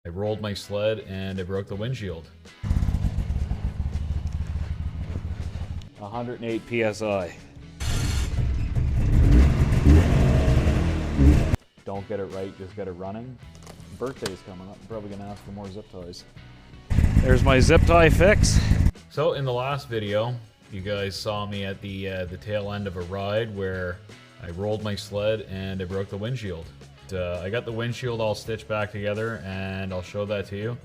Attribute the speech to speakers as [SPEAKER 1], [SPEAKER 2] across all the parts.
[SPEAKER 1] I rolled my sled and I broke the windshield. 108 PSI. Don't get it right, just get it running. Birthday's coming up, I'm probably gonna ask for more zip ties. There's my zip tie fix. So in the last video, you guys saw me at the tail end of a ride where I rolled my sled and I broke the windshield. I got the windshield all stitched back together and I'll show that to you.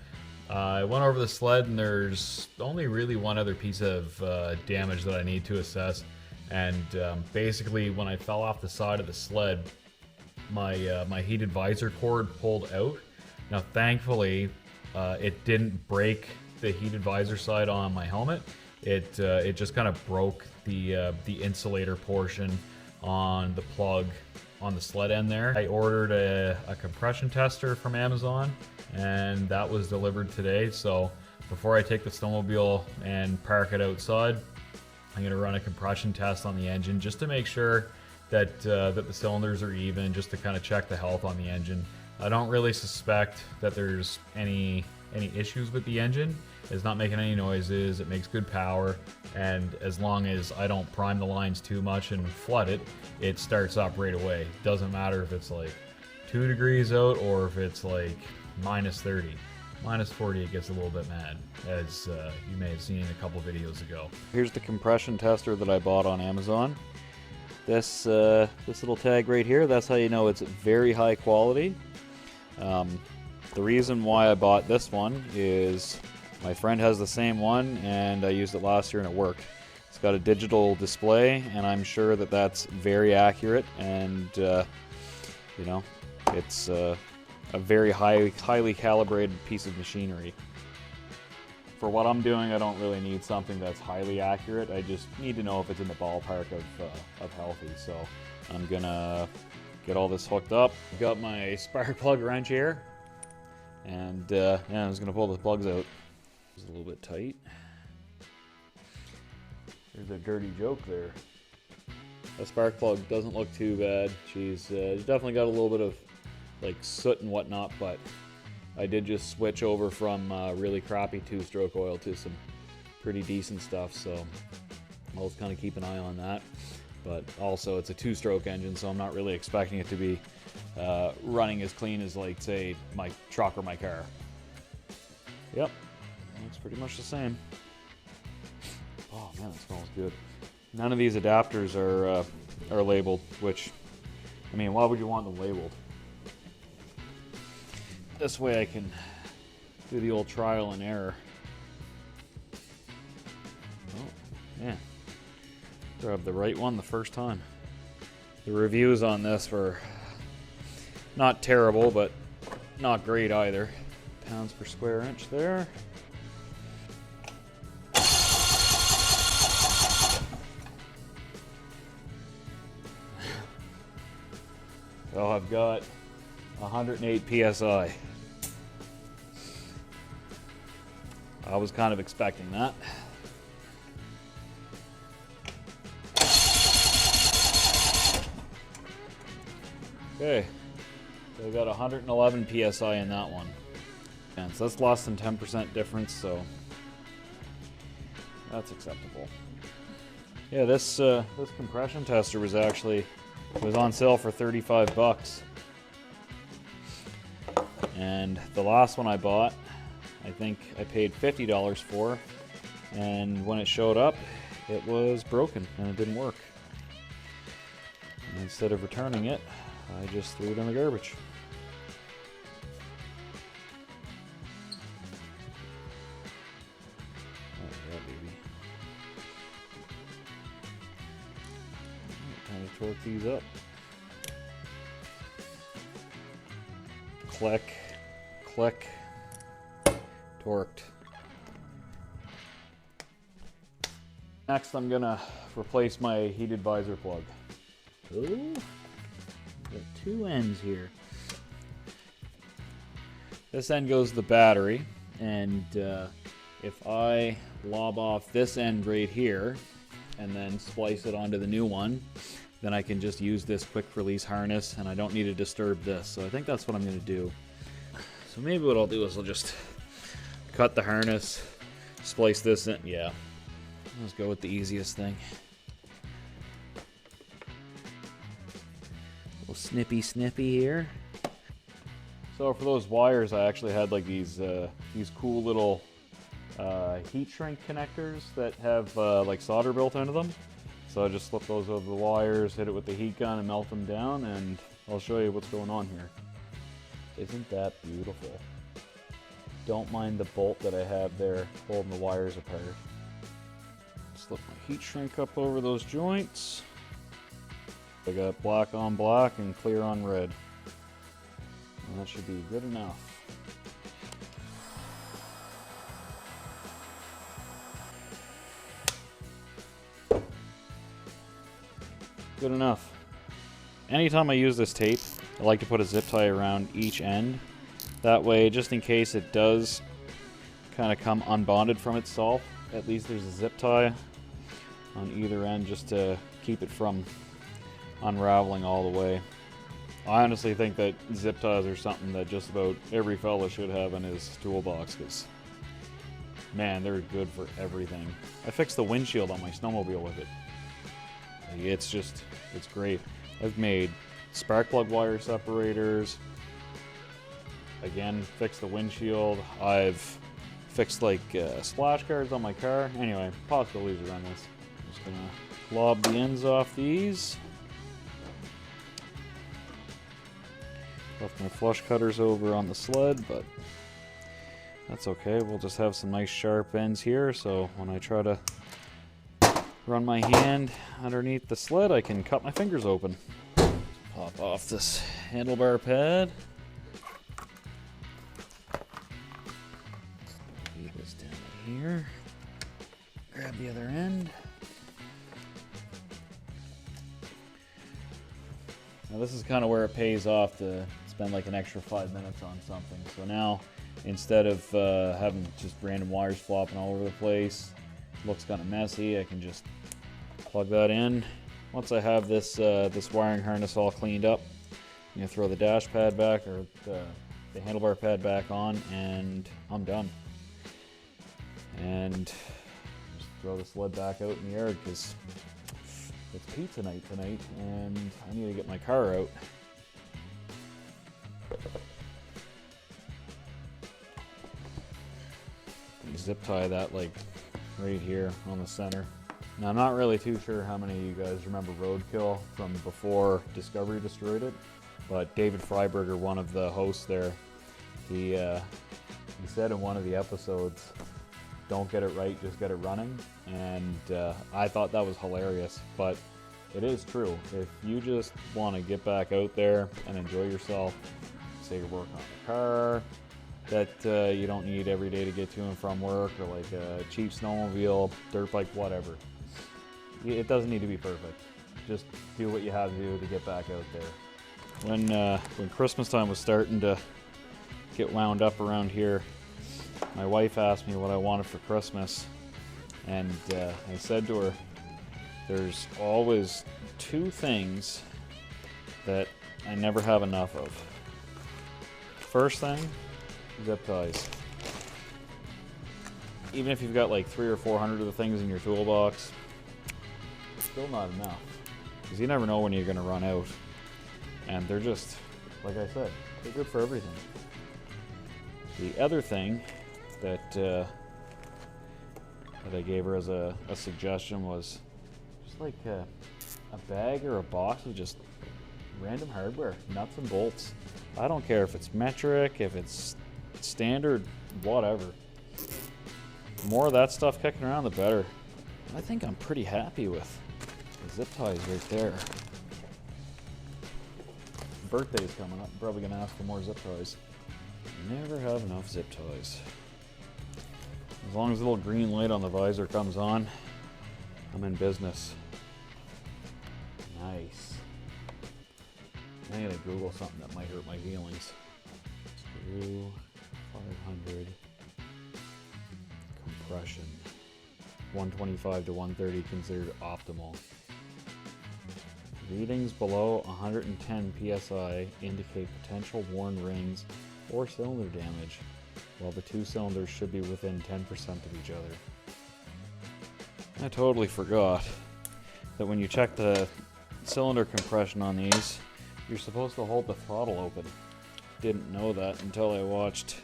[SPEAKER 1] I went over the sled and there's only really one other piece of damage that I need to assess. And basically when I fell off the side of the sled, my heated visor cord pulled out. Now thankfully it didn't break the heated visor side on my helmet. It just kind of broke the insulator portion on the plug on the sled end there. I ordered a compression tester from Amazon and that was delivered today. So before I take the snowmobile and park it outside, I'm gonna run a compression test on the engine just to make sure that the cylinders are even, just to kind of check the health on the engine. I don't really suspect that there's any issues with the engine. It's not making any noises, it makes good power, and as long as I don't prime the lines too much and flood it, it starts up right away. Doesn't matter if it's like 2 degrees out or if it's like minus 30. Minus 40 it gets a little bit mad, as you may have seen a couple videos ago. Here's the compression tester that I bought on Amazon. This little tag right here, that's how you know it's very high quality. The reason why I bought this one is my friend has the same one and I used it last year and it worked. It's got a digital display and I'm sure that that's very accurate, and you know, it's a very highly calibrated piece of machinery. For what I'm doing, I don't really need something that's highly accurate. I just need to know if it's in the ballpark of healthy. So I'm gonna get all this hooked up. Got my spark plug wrench here, and yeah, I'm just gonna pull the plugs out. It's a little bit tight. There's a dirty joke there. The spark plug doesn't look too bad. She's definitely got a little bit of like soot and whatnot, but I did just switch over from really crappy 2-stroke oil to some pretty decent stuff, so I'll just kind of keep an eye on that. But also it's a 2-stroke engine, so I'm not really expecting it to be running as clean as, like, say, my truck or my car. Yep, looks pretty much the same. Oh man, it smells good. None of these adapters are labeled, which, I mean, why would you want them labeled? This way I can do the old trial and error. Oh, man. Grab the right one the first time. The reviews on this were not terrible, but not great either. Pounds per square inch there. So I've got 108 PSI. I was kind of expecting that. Okay, so I got 111 PSI in that one. And so that's less than 10% difference, so that's acceptable. Yeah, this compression tester was on sale for 35 bucks. And the last one I bought, I think I paid $50 for, and when it showed up, it was broken and it didn't work. And instead of returning it, I just threw it in the garbage. Oh yeah, baby. Time to torque these up. Click, click, torqued. Next, I'm gonna replace my heated visor plug. Ooh, got 2 ends here. This end goes to the battery, and if I lob off this end right here and then splice it onto the new one, then I can just use this quick release harness and I don't need to disturb this. So I think that's what I'm going to do. So maybe what I'll do is I'll just cut the harness, splice this in. Yeah, let's go with the easiest thing. A little snippy here. So for those wires, I actually had like these cool little heat shrink connectors that have like solder built into them. So I just slip those over the wires, hit it with the heat gun and melt them down, and I'll show you what's going on here. Isn't that beautiful? Don't mind the bolt that I have there holding the wires apart. Slip my heat shrink up over those joints. I got black on black and clear on red. And that should be good enough. Good enough. Anytime I use this tape, I like to put a zip tie around each end. That way, just in case it does kind of come unbonded from itself, at least there's a zip tie on either end just to keep it from unraveling all the way. I honestly think that zip ties are something that just about every fella should have in his toolbox, because man, they're good for everything. I fixed the windshield on my snowmobile with it. It's great. I've made spark plug wire separators. Again, fixed the windshield. I've fixed like splash guards on my car. Anyway, possibilities around this. I'm just gonna lob the ends off these. Left my flush cutters over on the sled, but that's okay. We'll just have some nice sharp ends here, so when I try to run my hand underneath the sled, I can cut my fingers open. Pop off this handlebar pad. Leave this down here. Grab the other end. Now this is kind of where it pays off to spend like an extra 5 minutes on something. So now, instead of having just random wires flopping all over the place, looks kind of messy, I can just plug that in. Once I have this this wiring harness all cleaned up, I'm gonna throw the dash pad back, or the handlebar pad back on, and I'm done. And just throw the sled back out in the yard because it's pizza night tonight, and I need to get my car out. Zip tie that like right here on the center. Now, I'm not really too sure how many of you guys remember Roadkill from before Discovery destroyed it, but David Freiberger, one of the hosts there, he said in one of the episodes, "Don't get it right, just get it running," and I thought that was hilarious, but it is true. If you just want to get back out there and enjoy yourself, say you're working on the car that you don't need every day to get to and from work, or like a cheap snowmobile, dirt bike, whatever. It doesn't need to be perfect. Just do what you have to do to get back out there. When Christmas time was starting to get wound up around here, my wife asked me what I wanted for Christmas, and I said to her, there's always two things that I never have enough of. First thing, zip ties. Even if you've got like 300 or 400 of the things in your toolbox, it's still not enough, because you never know when you're going to run out, and they're just, like I said, they're good for everything. The other thing that I gave her as a suggestion was just like a bag or a box of just random hardware, nuts and bolts. I don't care if it's metric, if it's standard, whatever. The more of that stuff kicking around, the better. I think I'm pretty happy with the zip ties right there. Birthday's coming up. I'm probably gonna ask for more zip ties. Never have enough zip ties. As long as the little green light on the visor comes on, I'm in business. Nice. I gotta Google something that might hurt my feelings. Screw 500 compression. 125 to 130 considered optimal. Readings below 110 psi indicate potential worn rings or cylinder damage, while the two cylinders should be within 10% of each other. I totally forgot that when you check the cylinder compression on these, you're supposed to hold the throttle open. Didn't know that until I watched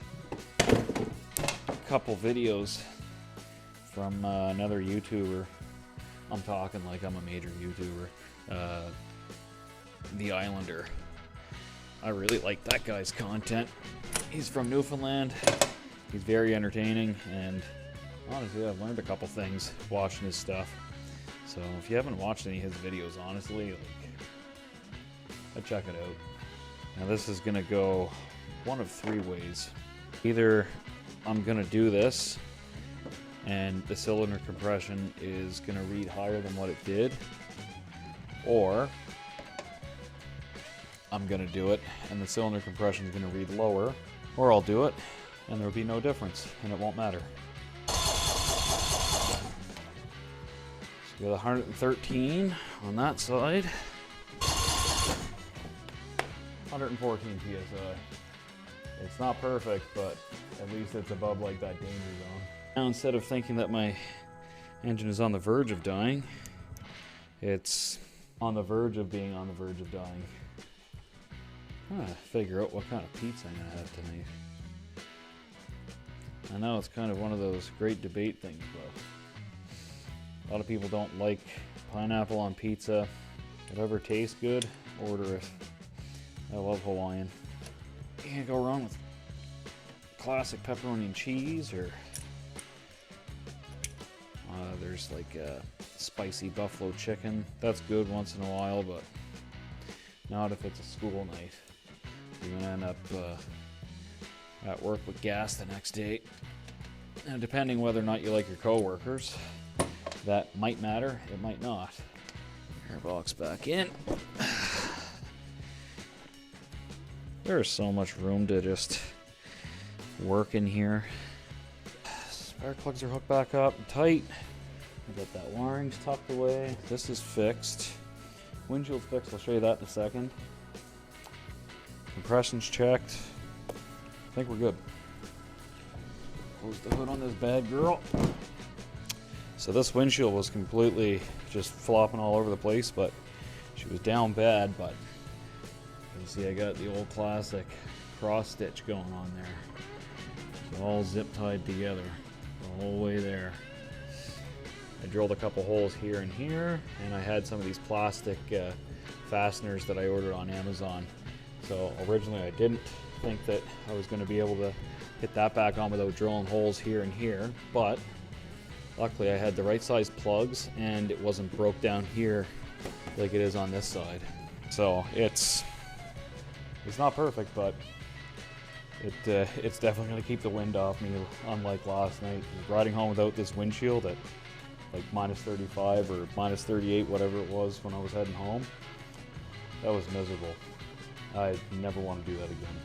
[SPEAKER 1] a couple videos from another YouTuber. I'm talking like I'm a major YouTuber. The Islander. I really like that guy's content. He's from Newfoundland. He's very entertaining, and honestly, I've learned a couple things watching his stuff. So if you haven't watched any of his videos, honestly, I'd check it out. Now this is gonna go one of three ways. Either I'm gonna do this, and the cylinder compression is gonna read higher than what it did, or I'm gonna do it and the cylinder compression is gonna read lower, or I'll do it and there'll be no difference and it won't matter. So we got 113 on that side, 114 psi. It's not perfect, but at least it's above like that danger zone. Now instead of thinking that my engine is on the verge of dying, it's on the verge of being on the verge of dying. I'm trying to figure out what kind of pizza I'm gonna have tonight. I know it's kind of one of those great debate things, but a lot of people don't like pineapple on pizza. Whatever tastes good, order it. I love Hawaiian. You can't go wrong with classic pepperoni and cheese, or there's like spicy buffalo chicken. That's good once in a while, but not if it's a school night. You're gonna end up at work with gas the next day. And depending whether or not you like your coworkers, that might matter, it might not. Airbox back in. There's so much room to just work in here. Spark plugs are hooked back up and tight. I got that wiring's tucked away. This is fixed. Windshield's fixed, I'll show you that in a second. Compression's checked. I think we're good. Close the hood on this bad girl. So this windshield was completely just flopping all over the place, but she was down bad, but you can see I got the old classic cross stitch going on there. It's all zip tied together the whole way there. I drilled a couple holes here and here, and I had some of these plastic fasteners that I ordered on Amazon. So originally I didn't think that I was going to be able to hit that back on without drilling holes here and here, but luckily I had the right size plugs and it wasn't broke down here like it is on this side. So it's not perfect, but it's definitely going to keep the wind off me, unlike last night. Riding home without this windshield at like minus 35 or minus 38, whatever it was when I was heading home, that was miserable. I never want to do that again.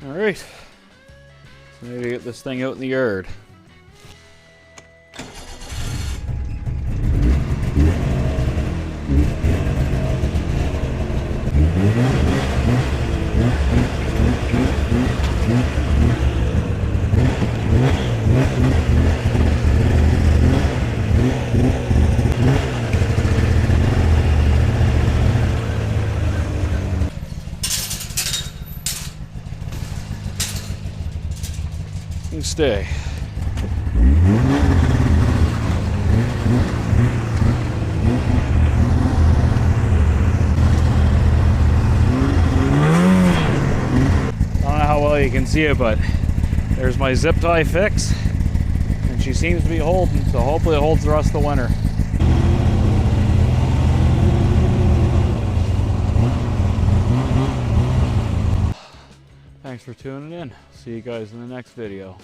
[SPEAKER 1] Alright, so maybe get this thing out in the yard. You stay. I don't know how well you can see it, but there's my zip tie fix, and she seems to be holding, so hopefully it holds the rest of the winter. Thanks for tuning in. See you guys in the next video.